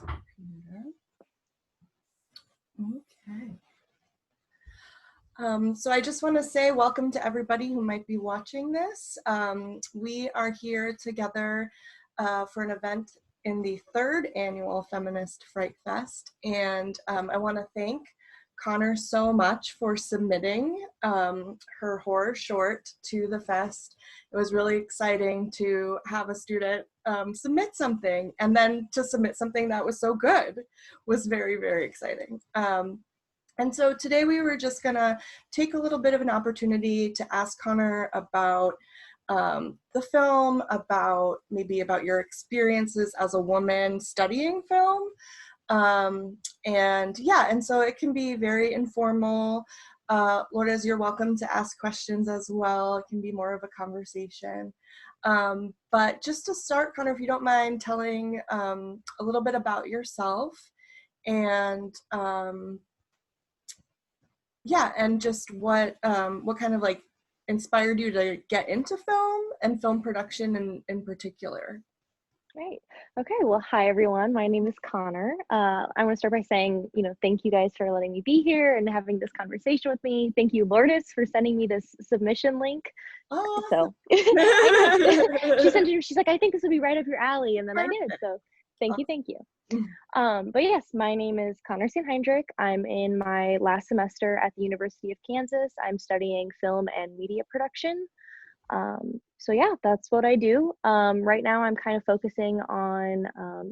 Okay. So I just want to say welcome to everybody who might be watching this. We are here together for an event in the 3rd Annual Feminist Fright Fest, and I want to thank Connor so much for submitting her horror short to the fest. It was really exciting to have a student submit something, and then to submit something that was so good was very, very exciting. And so today we were just gonna take a little bit of an opportunity to ask Connor about the film, about your experiences as a woman studying film. And so it can be very informal. Lourdes, you're welcome to ask questions as well. It can be more of a conversation. But just to start, Connor, if you don't mind telling a little bit about yourself and and just what kind of like inspired you to get into film and film production in particular. Great. Okay. Well, hi, everyone. My name is Connor. I want to start by saying, thank you guys for letting me be here and having this conversation with me. Thank you, Lourdes, for sending me this submission link. Oh, so I know. She's like, I think this would be right up your alley. And then I did. So thank you. But yes, my name is Connor Sandheinrich. I'm in my last semester at the University of Kansas. I'm studying film and media production. So yeah, that's what I do. Right now I'm kind of focusing on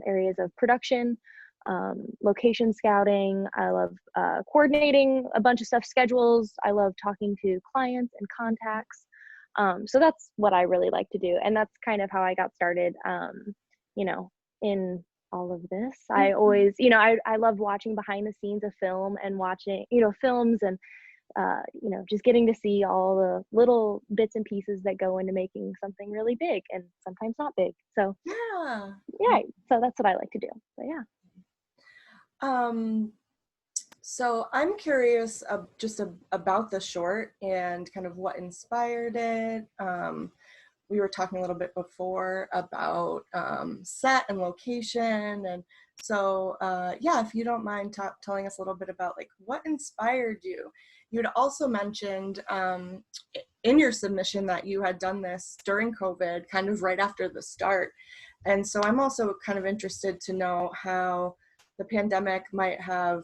areas of production, location scouting. I love coordinating a bunch of stuff, schedules. I love talking to clients and contacts. So that's what I really like to do. And that's kind of how I got started, in all of this. I always, I love watching behind the scenes of film and watching, films and just getting to see all the little bits and pieces that go into making something really big and sometimes not big. So so that's what I like to do. But so I'm curious about the short and kind of what inspired it. We were talking a little bit before about set and location, and so if you don't mind telling us a little bit about like what inspired you. You had also mentioned in your submission that you had done this during COVID, kind of right after the start, and so I'm also kind of interested to know how the pandemic might have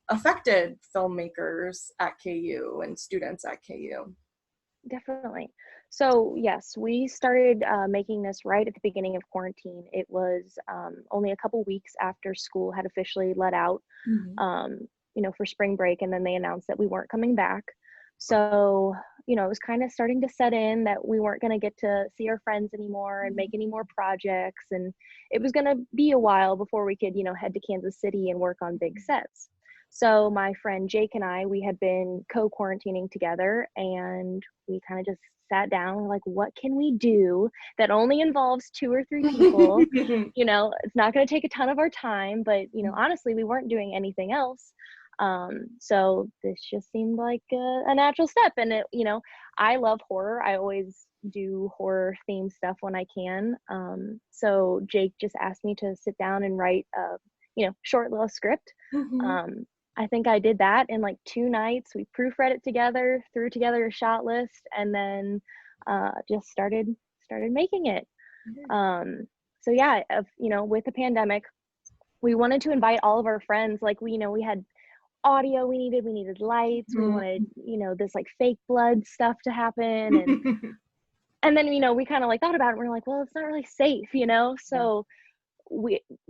affected filmmakers at KU and students at KU. Definitely. So yes, we started making this right at the beginning of quarantine. It was only a couple weeks after school had officially let out, for spring break, and then they announced that we weren't coming back. So, it was kind of starting to set in that we weren't going to get to see our friends anymore and make any more projects, and it was going to be a while before we could, head to Kansas City and work on big sets. So my friend Jake and I, we had been co-quarantining together, and we kind of just sat down, like, what can we do that only involves 2 or 3 people? It's not going to take a ton of our time, but, honestly, we weren't doing anything else. So this just seemed like a natural step. And it, I love horror. I always do horror themed stuff when I can. So Jake just asked me to sit down and write a, short little script. I think I did that in like 2 nights. We proofread it together, threw together a shot list, and then just started making it. So yeah, with the pandemic, we wanted to invite all of our friends. Like we had audio we needed lights, we wanted, this like fake blood stuff to happen. And then, we kind of like thought about it. We're like, well, it's not really safe, So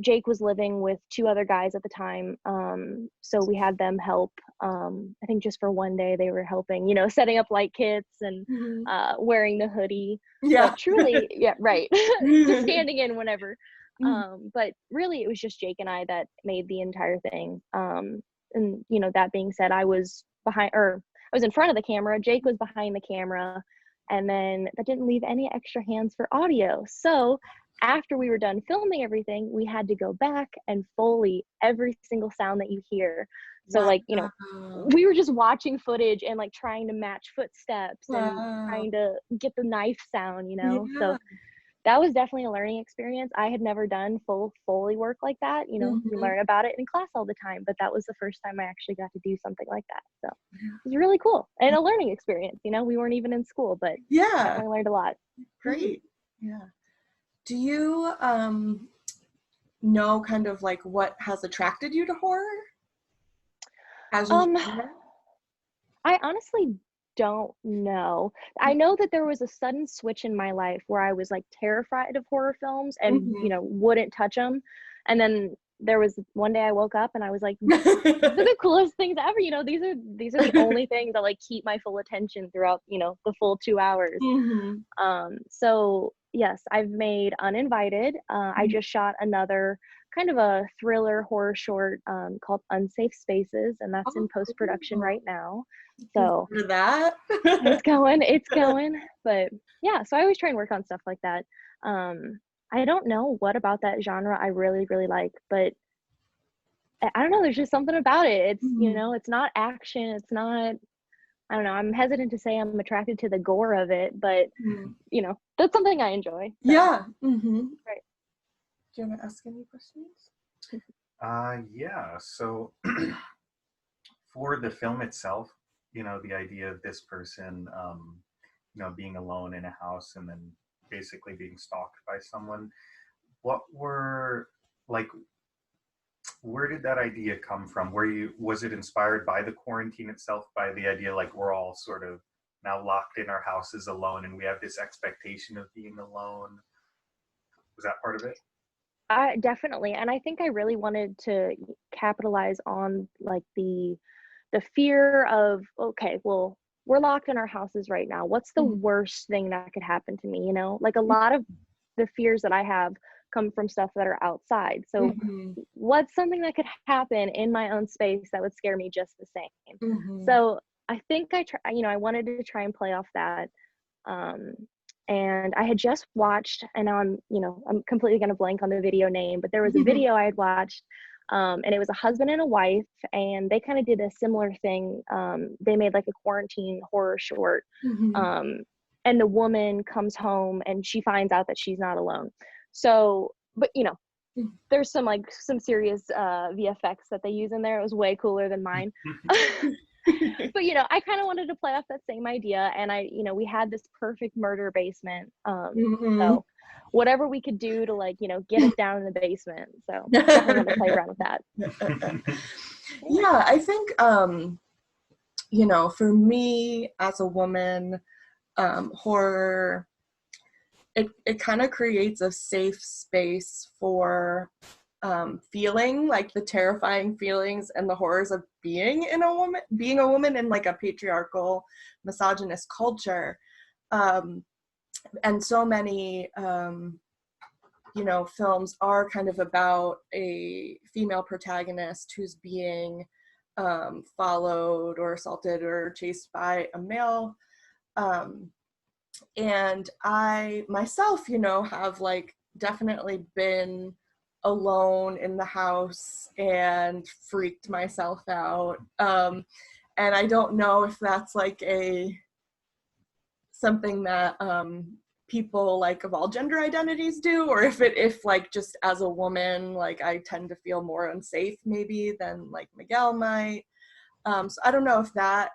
Jake was living with 2 other guys at the time. So we had them help. I think just for one day they were helping, setting up light kits and wearing the hoodie. Yeah. But truly, yeah, right. Just standing in whenever. But really it was just Jake and I that made the entire thing. And that being said, I was in front of the camera, Jake was behind the camera, and then that didn't leave any extra hands for audio. So after we were done filming everything, we had to go back and Foley every single sound that you hear. So like, we were just watching footage and like trying to match footsteps and trying to get the knife sound, So that was definitely a learning experience. I had never done Foley work like that. You know, you learn about it in class all the time, but that was the first time I actually got to do something like that. So it was really cool and a learning experience. You know, we weren't even in school, but definitely learned a lot. Great. Yeah. Do you know kind of like what has attracted you to horror as a genre? I honestly don't know. I know that there was a sudden switch in my life where I was like terrified of horror films and, you know, wouldn't touch them. And then there was one day I woke up and I was like, these are the coolest things ever. You know, these are the only things that like keep my full attention throughout, you know, the full 2 hours. So yes, I've made Uninvited. I just shot another kind of a thriller horror short called Unsafe Spaces, and that's in post-production right now. So that it's going. But yeah, so I always try and work on stuff like that. I don't know what about that genre I really, really like, but I don't know, there's just something about it. It's, you know, it's not action, it's not, I don't know, I'm hesitant to say I'm attracted to the gore of it, but you know, that's something I enjoy. So. Yeah. Right. Do you want to ask any questions? Yeah, so for the film itself, you know, the idea of this person, you know, being alone in a house and then basically being stalked by someone, what were, like, where did that idea come from? Was it inspired by the quarantine itself, by the idea like we're all sort of now locked in our houses alone and we have this expectation of being alone? Was that part of it? Definitely, and I think I really wanted to capitalize on like the fear of, okay, well, we're locked in our houses right now. What's the worst thing that could happen to me? You know, like a lot of the fears that I have come from stuff that are outside. So what's something that could happen in my own space that would scare me just the same? So I think I wanted to try and play off that. And I had just watched, and now I'm completely going to blank on the video name, but there was a video I had watched, and it was a husband and a wife, and they kind of did a similar thing. They made like a quarantine horror short, and the woman comes home and she finds out that she's not alone. So, but you know, there's some serious VFX that they use in there. It was way cooler than mine. But you know, I kind of wanted to play off that same idea, and we had this perfect murder basement. So whatever we could do to get us down in the basement. So definitely want to play around with that. Yeah, I think for me as a woman, horror, it kind of creates a safe space for feeling like the terrifying feelings and the horrors of being a woman in like a patriarchal, misogynist culture. And so many films are kind of about a female protagonist who's being followed or assaulted or chased by a male. And I myself, have definitely been alone in the house and freaked myself out. And I don't know if that's something that people of all gender identities do, or if just as a woman, I tend to feel more unsafe maybe than Miguel might. So I don't know if that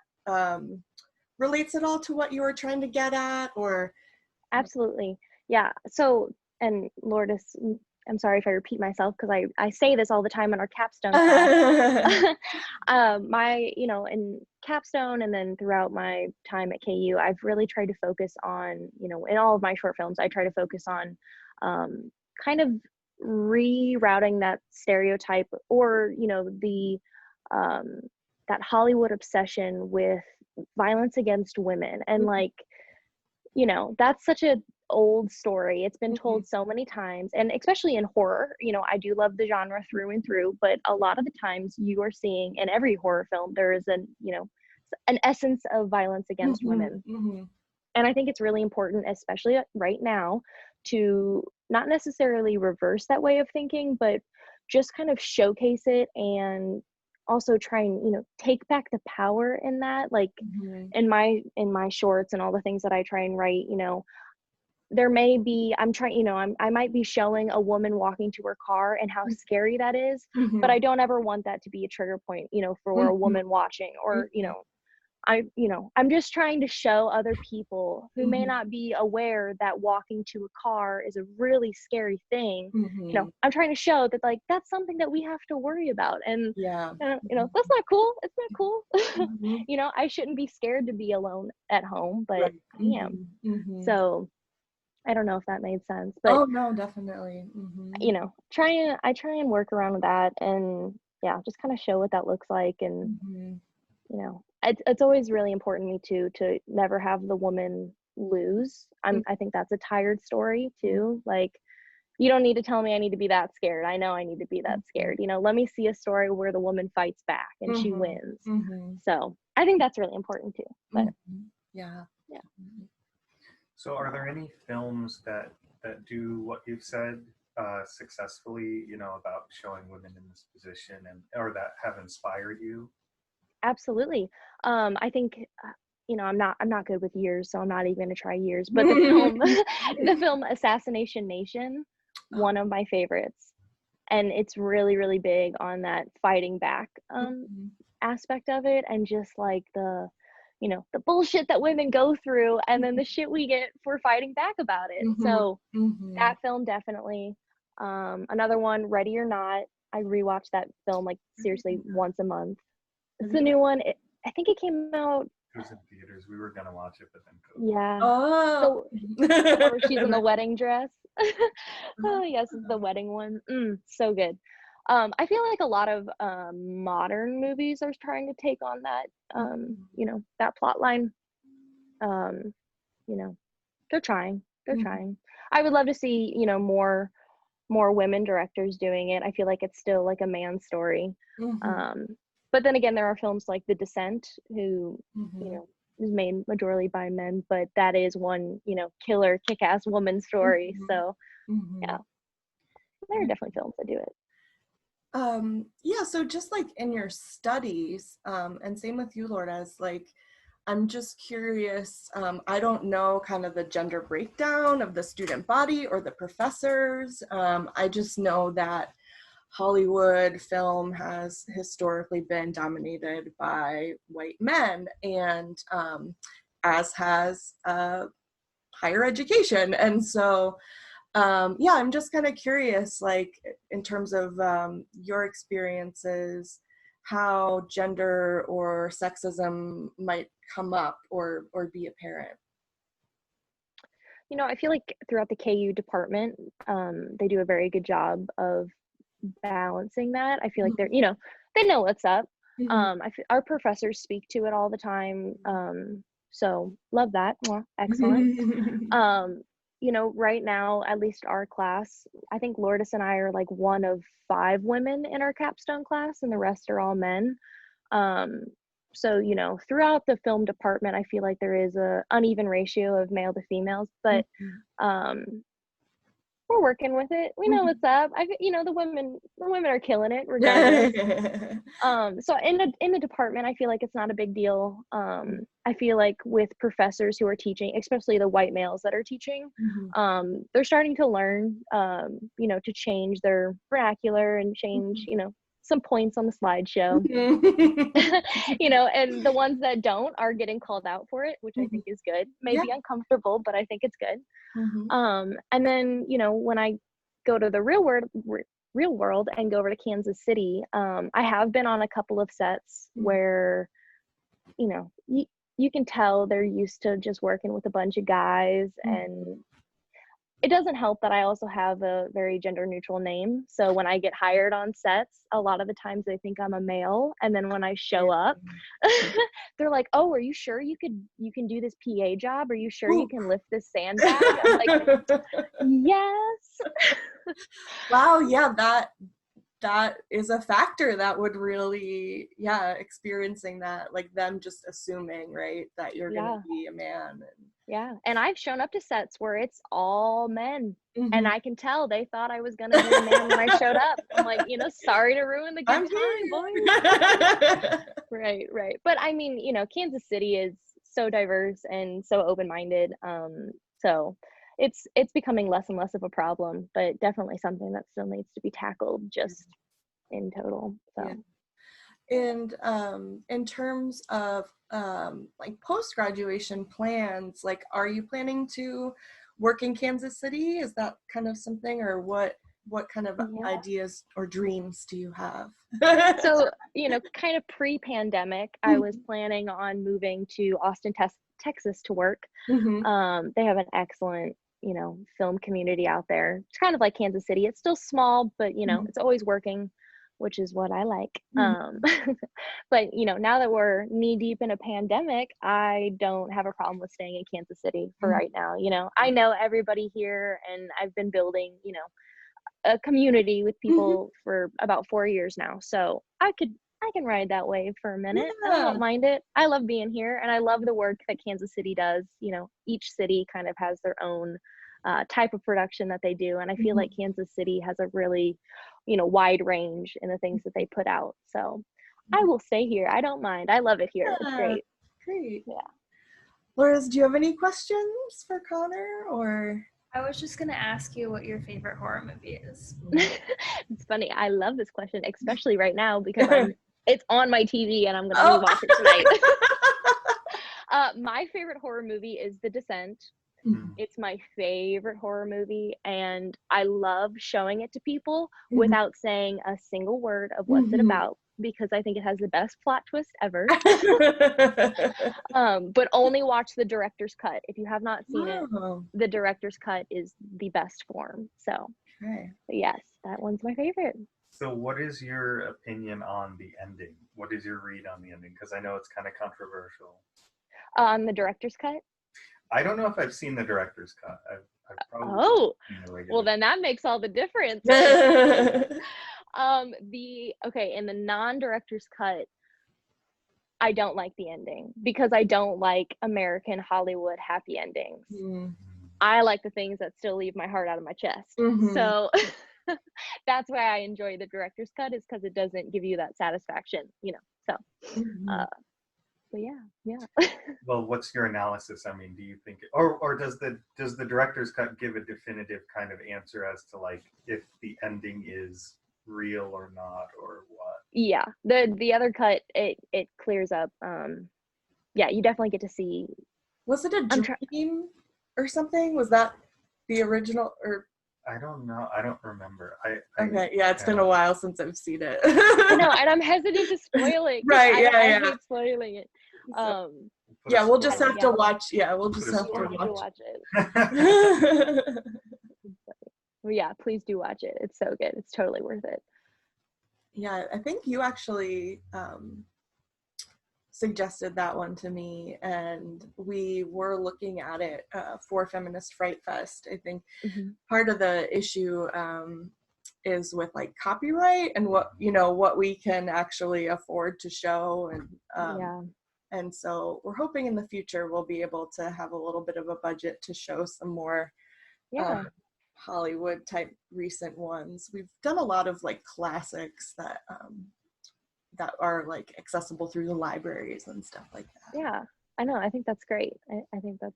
relates at all to what you were trying to get at, or. Absolutely. Yeah. So, and Lourdes, I'm sorry if I repeat myself because I say this all the time in our capstone class. In capstone and then throughout my time at KU, I've really tried to focus on, in all of my short films, I try to focus on kind of rerouting that stereotype or, that Hollywood obsession with violence against women. And that's such a old story. It's been told so many times, and especially in horror, I do love the genre through and through, but a lot of the times you are seeing in every horror film, there is an essence of violence against women. And I think it's really important, especially right now, to not necessarily reverse that way of thinking, but just kind of showcase it and also try and take back the power in that, in my shorts and all the things that I try and write, there may be, I'm trying, you know, I might be showing a woman walking to her car and how scary that is, but I don't ever want that to be a trigger point, you know, for a woman watching, or, you know, I'm just trying to show other people who may not be aware that walking to a car is a really scary thing. You know, I'm trying to show that, like, that's something that we have to worry about. And, you know, that's not cool. It's not cool. You know, I shouldn't be scared to be alone at home, but I am. So I don't know if that made sense, but oh no, definitely. you know, I try and work around with that, and yeah, just kind of show what that looks like. And you know, it's always really important to me to never have the woman lose. I think that's a tired story too. Like, you don't need to tell me I need to be that scared. I know I need to be that scared. You know, let me see a story where the woman fights back and she wins. So I think that's really important too. But yeah. So are there any films that do what you've said successfully, you know, about showing women in this position, and or that have inspired you? absolutely. I think, you know, I'm not good with years, so I'm not even gonna try years. But the film, the film Assassination Nation, one of my favorites, and it's really, really big on that fighting back aspect of it, and just like the, you know, the bullshit that women go through, and then the shit we get for fighting back about it. So that film definitely. Another one, Ready or Not. I rewatch that film like seriously once a month. It's the new one. I think it came out. It was in theaters. We were gonna watch it, but then COVID. Yeah. Oh. The one where she's in the wedding dress. Oh yes, it's the wedding one. So good. I feel like a lot of modern movies are trying to take on that, you know, that plot line. You know, they're trying. I would love to see, you know, more women directors doing it. I feel like it's still like a man's story. But then again, there are films like The Descent, who, you know, is made majorly by men, but that is one, you know, killer, kick-ass woman story. So yeah, there are definitely films that do it. Yeah, so just like in your studies, and same with you, Lourdes, like, I'm just curious, I don't know kind of the gender breakdown of the student body or the professors. I just know that Hollywood film has historically been dominated by white men, and as has higher education. And so, yeah, I'm just kind of curious, like, in terms of your experiences, how gender or sexism might come up or be apparent. You know, I feel like throughout the KU department, they do a very good job of balancing that. I feel like they're, you know, they know what's up. Our professors speak to it all the time. So love that. Well, excellent. You know, right now, at least our class, I think Lourdes and I are like one of 5 women in our capstone class, and the rest are all men. So, you know, throughout the film department, I feel like there is a uneven ratio of male to females, but we're working with it. We know what's up. You know, the women are killing it regardless. So in the department, I feel like it's not a big deal. I feel like with professors who are teaching, especially the white males that are teaching, they're starting to learn, you know, to change their vernacular and change, you know, some points on the slideshow. You know, and the ones that don't are getting called out for it, which I think is good. Maybe uncomfortable, but I think it's good. And then, you know, when I go to the real world and go over to Kansas City, I have been on a couple of sets where, you know, you can tell they're used to just working with a bunch of guys, and it doesn't help that I also have a very gender neutral name. So when I get hired on sets, a lot of the times they think I'm a male. And then when I show up, they're like, "Oh, are you sure you can do this PA job? Are you sure you can lift this sandbag?" I'm like, "Yes." Wow, yeah, that is a factor that would really, experiencing that, like them just assuming, right, that you're gonna be a man. And I've shown up to sets where it's all men, and I can tell they thought I was gonna be a man when I showed up. I'm like, you know, sorry to ruin the good time, boys. Right. But I mean, you know, Kansas City is so diverse and so open-minded. So it's becoming less and less of a problem, but definitely something that still needs to be tackled just in total. So. Yeah. And in terms of like post-graduation plans, like, are you planning to work in Kansas City? Is that kind of something, or what kind of ideas or dreams do you have? So, kind of pre-pandemic, I was planning on moving to Austin, Texas to work. They have an excellent, film community out there. It's kind of like Kansas City. It's still small, but, it's always working, which is what I like. But, now that we're knee deep in a pandemic, I don't have a problem with staying in Kansas City for right now. I know everybody here, and I've been building, a community with people for about 4 years now. So I can ride that wave for a minute. I don't mind it. I love being here, and I love the work that Kansas City does. Each city kind of has their own type of production that they do. And I feel like Kansas City has a really, wide range in the things that they put out. So I will stay here. I don't mind. I love it here. It's great. Great. Yeah. Lourdes, do you have any questions for Connor, or? I was just going to ask you what your favorite horror movie is. It's funny. I love this question, especially right now, because it's on my TV and I'm going to rewatch it tonight. My favorite horror movie is The Descent. It's my favorite horror movie, and I love showing it to people without saying a single word of what's it about, because I think it has the best plot twist ever. But only watch the director's cut. If you have not seen it, the director's cut is the best form. So, yes, that one's my favorite. So what is your opinion on the ending? What is your read on the ending? Because I know it's kind of controversial. On the director's cut? I don't know if I've seen the director's cut. I've probably seen the regular. Well, then that makes all the difference. In the non-director's cut, I don't like the ending because I don't like American Hollywood happy endings. I like the things that still leave my heart out of my chest. So that's why I enjoy the director's cut, is because it doesn't give you that satisfaction, so but yeah. Well, what's your analysis? I mean, do you think, or does the director's cut give a definitive kind of answer as to, like, if the ending is real or not, or what? Yeah, the other cut, it clears up. You definitely get to see. Was it a dream or something? Was that the original, or? I don't know. I don't remember. It's been a while since I've seen it. I know, and I'm hesitant to spoil it. Right, I hate spoiling it. We'll just have to watch. Yeah, we'll just have to watch it. Yeah, please do watch it. It's so good. It's totally worth it. Yeah, I think you actually suggested that one to me, and we were looking at it for Feminist Fright Fest. I think part of the issue is with, like, copyright and what we can actually afford to show, and so we're hoping in the future we'll be able to have a little bit of a budget to show some more Hollywood type recent ones. We've done a lot of, like, classics that are, like, accessible through the libraries and stuff like that. Yeah, I know. I think that's great. I think this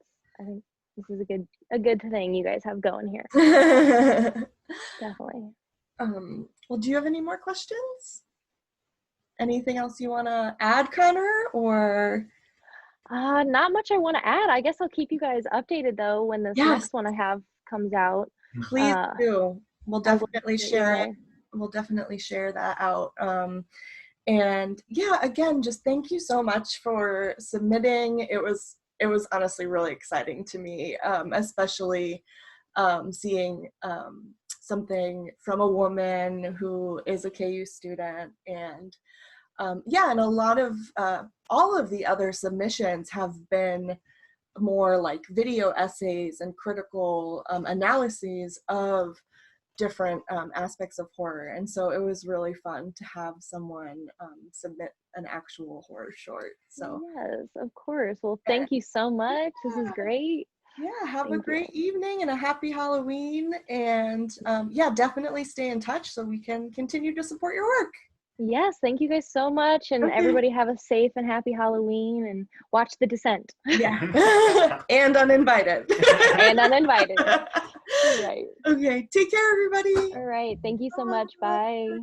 is a good thing you guys have going here. Definitely. Well, do you have any more questions? Anything else you want to add, Connor, or? Not much I want to add. I guess I'll keep you guys updated, though, when this next one I have comes out. Please do. We'll definitely share it. We'll definitely share that out. And yeah, again, just thank you so much for submitting. It was honestly really exciting to me, especially seeing something from a woman who is a KU student, and and a lot of all of the other submissions have been more like video essays and critical analyses of different aspects of horror, and so it was really fun to have someone submit an actual horror short. So yes, of course. Well, thank you so much. This is great. Yeah, have a great evening and a happy Halloween, and definitely stay in touch so we can continue to support your work. Yes, thank you guys so much, and everybody have a safe and happy Halloween, and watch The Descent. Yeah. And Uninvited. And Uninvited. Right. Okay, take care, everybody. All right, thank you so much. Bye.